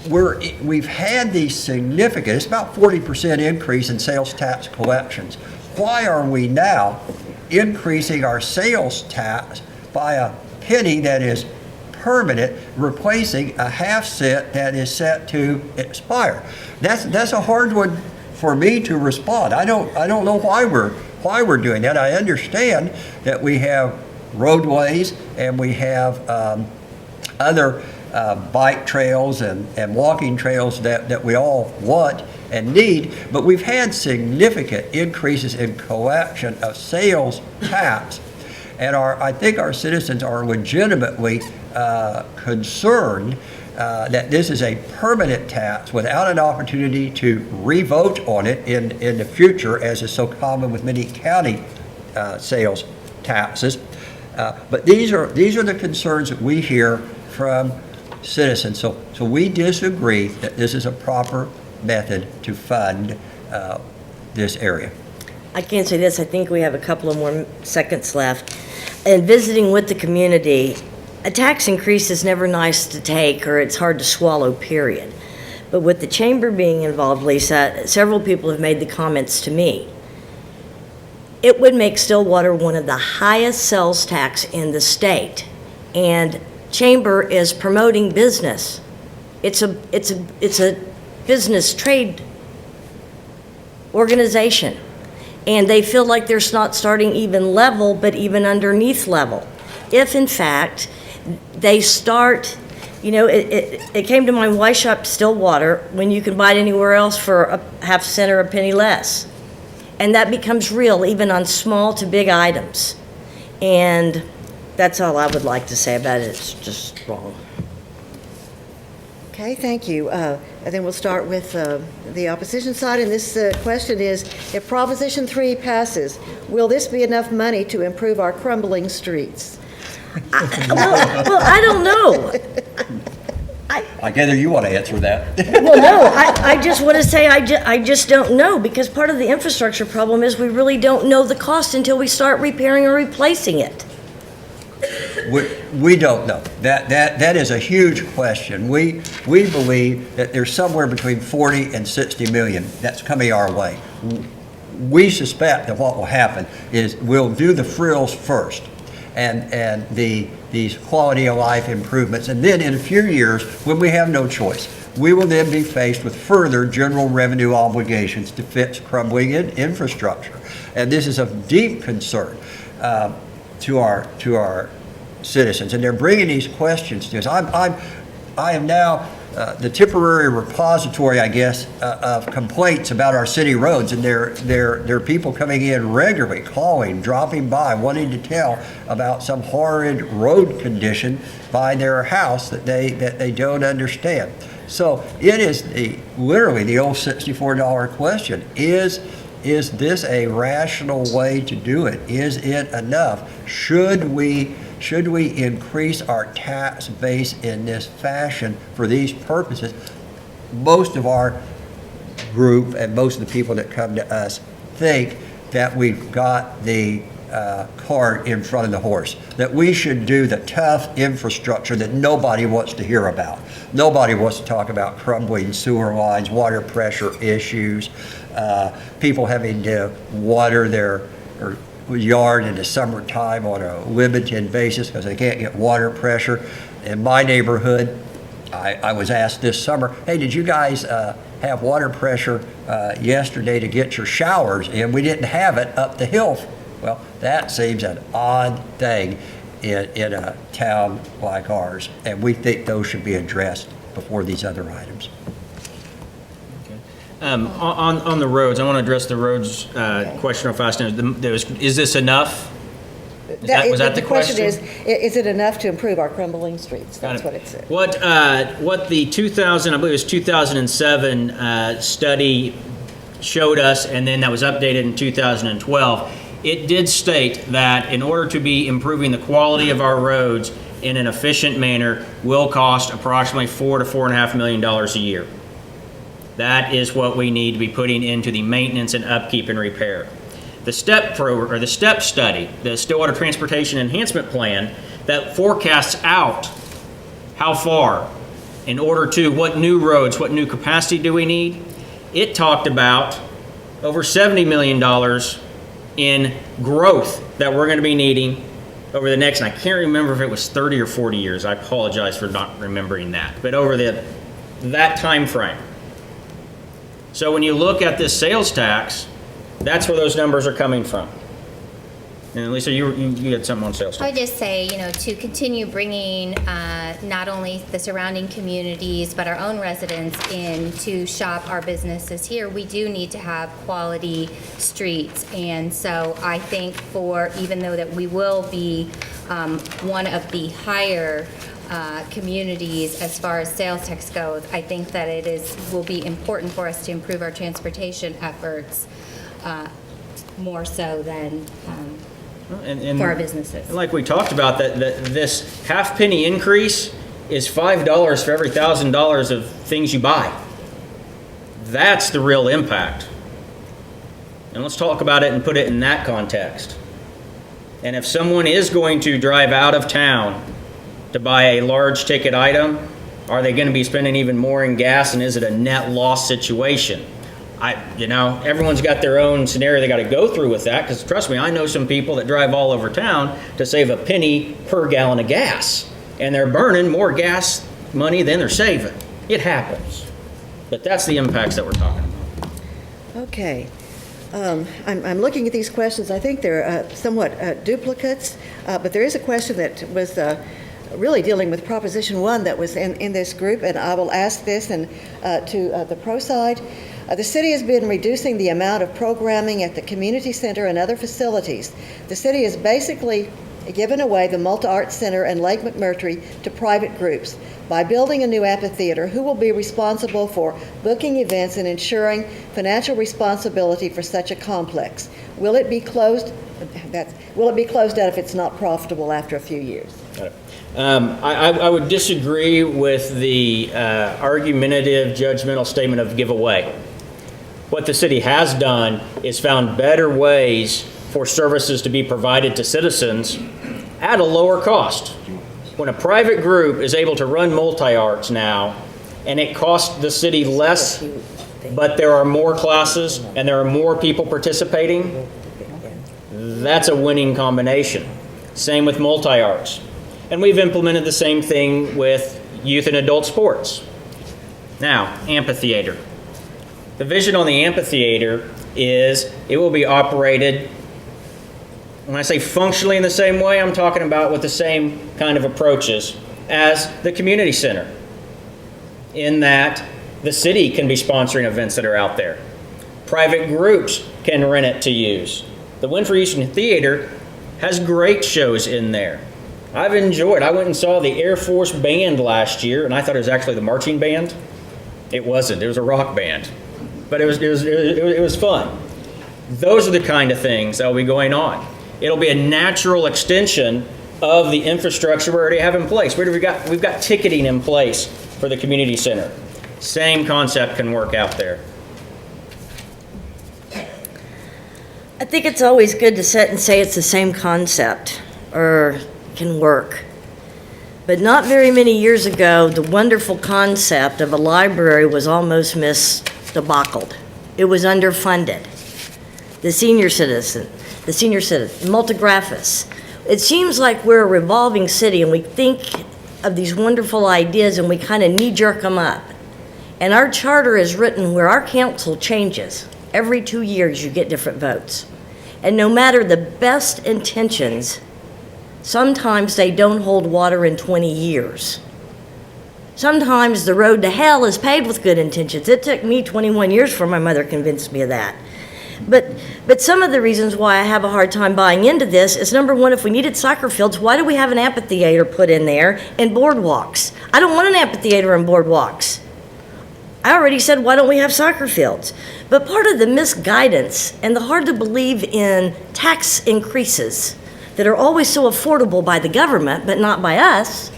we've had these significant, it's about 40% increase in sales tax collections. Why are we now increasing our sales tax by a penny that is permanent, replacing a half cent that is set to expire? That's a hard one for me to respond. I don't know why we're doing that. I understand that we have roadways and we have other bike trails and walking trails that we all want and need, but we've had significant increases in collection of sales tax, and I think our citizens are legitimately concerned that this is a permanent tax without an opportunity to re-vote on it in the future, as is so common with many county sales taxes. But these are the concerns that we hear from citizens. So we disagree that this is a proper method to fund this area. I can say this, I think we have a couple of more seconds left. In visiting with the community, a tax increase is never nice to take, or it's hard to swallow, period. But with the chamber being involved, Lisa, several people have made the comments to me. It would make Stillwater one of the highest sales tax in the state. And chamber is promoting business. It's a business trade organization. And they feel like they're not starting even level, but even underneath level. If in fact they start, it came to mind, why shop Stillwater when you can buy it anywhere else for a half cent or a penny less? And that becomes real even on small to big items. And that's all I would like to say about it. It's just wrong. Okay, thank you. And then we'll start with the opposition side, and this question is, if Proposition 3 passes, will this be enough money to improve our crumbling streets? Well, I don't know. I gather you want to answer that. Well, no, I just want to say I just don't know, because part of the infrastructure problem is we really don't know the cost until we start repairing or replacing it. We don't know. That is a huge question. We believe that there's somewhere between 40 and 60 million that's coming our way. We suspect that what will happen is we'll do the frills first, and these quality of life improvements, and then in a few years, when we have no choice, we will then be faced with further general revenue obligations to fix crumbling infrastructure. And this is of deep concern to our citizens, and they're bringing these questions to us. I am now the temporary repository, I guess, of complaints about our city roads, and there are people coming in regularly, calling, dropping by, wanting to tell about some horrid road condition by their house that they don't understand. So it is literally the old $64 question: is is this a rational way to do it? Is it enough? Should we increase our tax base in this fashion for these purposes? Most of our group and most of the people that come to us think that we've got the cart in front of the horse, that we should do the tough infrastructure that nobody wants to hear about. Nobody wants to talk about crumbling sewer lines, water pressure issues, people having to water their yard in the summertime on a limited basis because they can't get water pressure. In my neighborhood, I was asked this summer, hey, did you guys have water pressure yesterday to get your showers in? We didn't have it up the hill. Well, that seems an odd thing in a town like ours, and we think those should be addressed before these other items. On the roads, I want to address the roads question real fast. Is this enough? Was that the question? The question is it enough to improve our crumbling streets? That's what it said. What the 2000, I believe it was 2007 study showed us, and then that was updated in 2012, it did state that in order to be improving the quality of our roads in an efficient manner will cost approximately $4 to $4.5 million a year. That is what we need to be putting into the maintenance and upkeep and repair. The STEP program, or the STEP study, the Stillwater Transportation Enhancement Plan, that forecasts out how far in order to what new roads, what new capacity do we need. It talked about over $70 million in growth that we're going to be needing over the next, and I can't remember if it was 30 or 40 years. I apologize for not remembering that, but over that time frame. So when you look at this sales tax, that's where those numbers are coming from. And Lisa, you had something on sales tax. I would just say, to continue bringing not only the surrounding communities, but our own residents in to shop our businesses here, we do need to have quality streets. And so I think even though that we will be one of the higher communities as far as sales tax goes, I think that will be important for us to improve our transportation efforts more so than for our businesses. And like we talked about, that this half penny increase is $5 for every $1,000 of things you buy. That's the real impact. And let's talk about it and put it in that context. And if someone is going to drive out of town to buy a large ticket item, are they going to be spending even more in gas, and is it a net loss situation? Everyone's got their own scenario they got to go through with that, because trust me, I know some people that drive all over town to save a penny per gallon of gas, and they're burning more gas money than they're saving. It happens. But that's the impacts that we're talking about. Okay. I'm looking at these questions. I think they're somewhat duplicates, but there is a question that was really dealing with Proposition 1 that was in this group, and I will ask this and to the pro side. The city has been reducing the amount of programming at the community center and other facilities. The city has basically given away the Multi-Art Center and Lake McMurtry to private groups. By building a new amphitheater, who will be responsible for booking events and ensuring financial responsibility for such a complex? Will it be closed? Will it be closed out if it's not profitable after a few years? I would disagree with the argumentative, judgmental statement of giveaway. What the city has done is found better ways for services to be provided to citizens at a lower cost. When a private group is able to run multi-arts now, and it costs the city less, but there are more classes and there are more people participating, that's a winning combination. Same with multi-arts. And we've implemented the same thing with youth and adult sports. Now, amphitheater. The vision on the amphitheater is it will be operated, when I say functionally in the same way, I'm talking about with the same kind of approaches as the community center, in that the city can be sponsoring events that are out there. Private groups can rent it to use. The Winfrey Eastern Theater has great shows in there. I went and saw the Air Force Band last year, and I thought it was actually the marching band. It wasn't. It was a rock band. But it was fun. Those are the kind of things that will be going on. It'll be a natural extension of the infrastructure we already have in place. We've got ticketing in place for the community center. Same concept can work out there. I think it's always good to sit and say it's the same concept or can work. But not very many years ago, the wonderful concept of a library was almost misdebacled. It was underfunded. The senior citizen, multigraphis. It seems like we're a revolving city and we think of these wonderful ideas and we kind of knee-jerk them up. And our charter is written where our council changes. Every 2 years you get different votes. And no matter the best intentions, sometimes they don't hold water in 20 years. Sometimes the road to hell is paved with good intentions. It took me 21 years for my mother convinced me of that. But some of the reasons why I have a hard time buying into this is, number one, if we needed soccer fields, why do we have an amphitheater put in there and boardwalks? I don't want an amphitheater and boardwalks. I already said, why don't we have soccer fields? But part of the misguidance and the hard to believe in tax increases that are always so affordable by the government, but not by us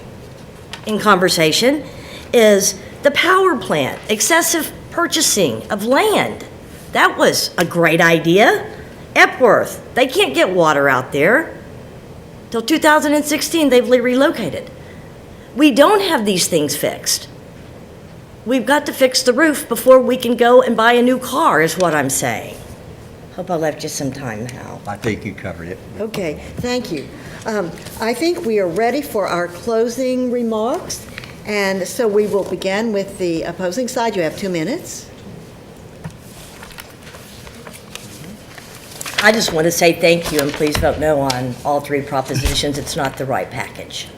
in conversation, is the power plant, excessive purchasing of land. That was a great idea. Epworth, they can't get water out there. Till 2016, they've relocated. We don't have these things fixed. We've got to fix the roof before we can go and buy a new car, is what I'm saying. Hope I left you some time, Hal. I think you covered it. Okay, thank you. I think we are ready for our closing remarks, and so we will begin with the opposing side. You have 2 minutes. I just want to say thank you, and please vote no on all 3 propositions. It's not the right package.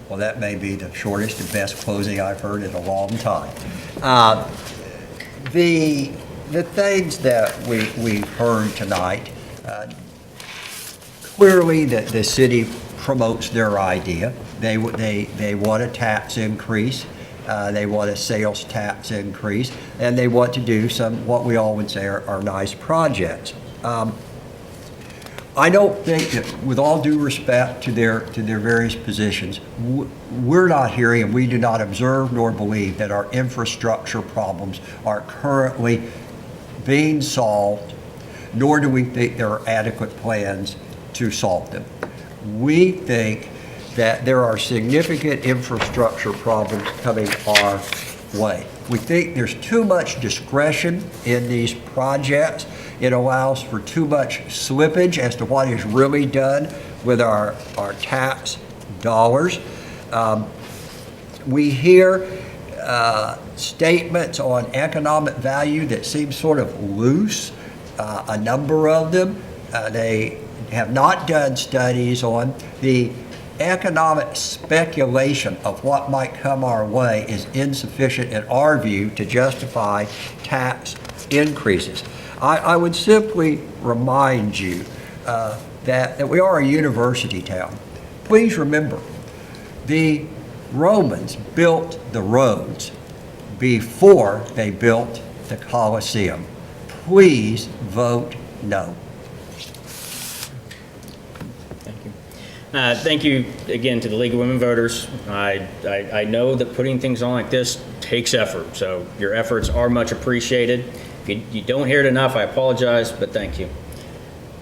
Well, that may be the shortest and best closing I've heard in a long time. The things that we've heard tonight, clearly the city promotes their idea. They want a tax increase. They want a sales tax increase, and they want to do some, what we all would say are nice projects. I don't think that, with all due respect to their various positions, we're not hearing and we do not observe nor believe that our infrastructure problems are currently being solved, nor do we think there are adequate plans to solve them. We think that there are significant infrastructure problems coming our way. We think there's too much discretion in these projects. It allows for too much slippage as to what is really done with our tax dollars. We hear statements on economic value that seem sort of loose, a number of them. They have not done studies on the economic speculation of what might come our way is insufficient in our view to justify tax increases. I would simply remind you that we are a university town. Please remember, the Romans built the roads before they built the Colosseum. Please vote no. Thank you again to the League of Women Voters. I know that putting things on like this takes effort, so your efforts are much appreciated. If you don't hear it enough, I apologize, but thank you.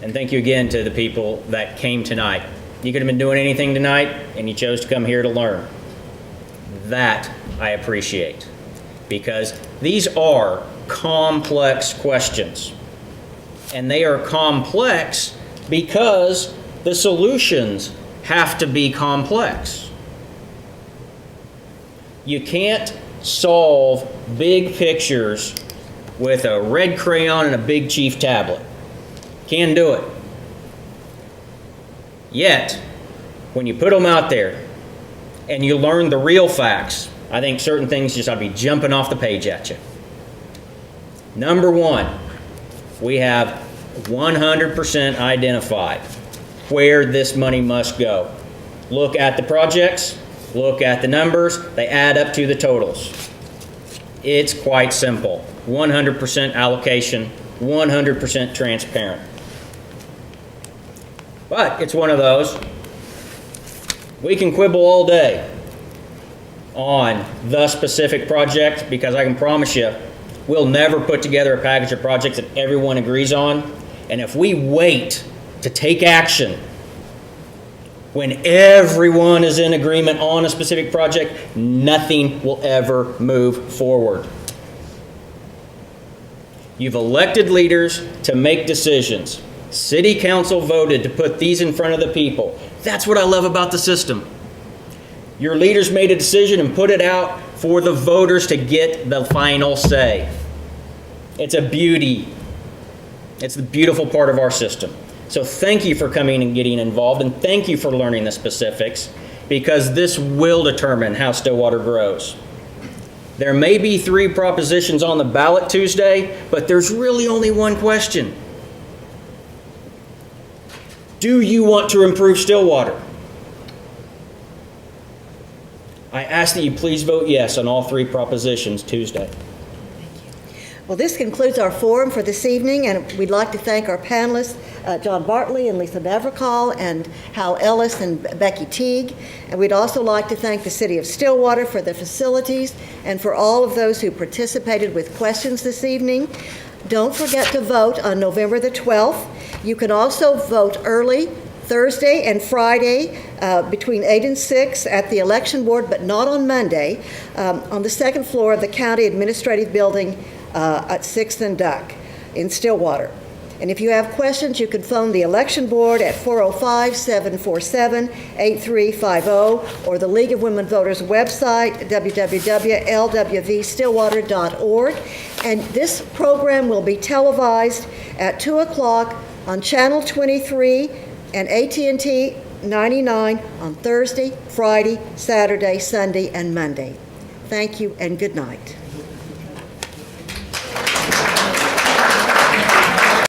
And thank you again to the people that came tonight. You could have been doing anything tonight, and you chose to come here to learn. That I appreciate, because these are complex questions. And they are complex because the solutions have to be complex. You can't solve big pictures with a red crayon and a Big Chief tablet. Can't do it. Yet, when you put them out there and you learn the real facts, I think certain things just ought to be jumping off the page at you. Number one, we have 100% identified where this money must go. Look at the projects, look at the numbers, they add up to the totals. It's quite simple. 100% allocation 100% transparent. But it's one of those, we can quibble all day on the specific project, because I can promise you, we'll never put together a package of projects that everyone agrees on. And if we wait to take action when everyone is in agreement on a specific project, nothing will ever move forward. You've elected leaders to make decisions. City council voted to put these in front of the people. That's what I love about the system. Your leaders made a decision and put it out for the voters to get the final say. It's a beauty. It's the beautiful part of our system. So thank you for coming and getting involved, and thank you for learning the specifics, because this will determine how Stillwater grows. There may be 3 propositions on the ballot Tuesday, but there's really only one question. Do you want to improve Stillwater? I ask that you please vote yes on all 3 propositions Tuesday. Well, this concludes our forum for this evening, and we'd like to thank our panelists, John Bartley and Lisa Bevercall, and Hal Ellis and Becky Teague. And we'd also like to thank the City of Stillwater for the facilities and for all of those who participated with questions this evening. Don't forget to vote on November the 12th. You can also vote early Thursday and Friday between 8 and 6 at the election board, but not on Monday, on the 2nd floor of the County Administrative Building at 6th and Duck in Stillwater. And if you have questions, you can phone the election board at 405-747-8350 or the League of Women Voters website, www.lwvstillwater.org. And this program will be televised at 2 o'clock on Channel 23 and AT&T 99 on Thursday, Friday, Saturday, Sunday, and Monday. Thank you and good night.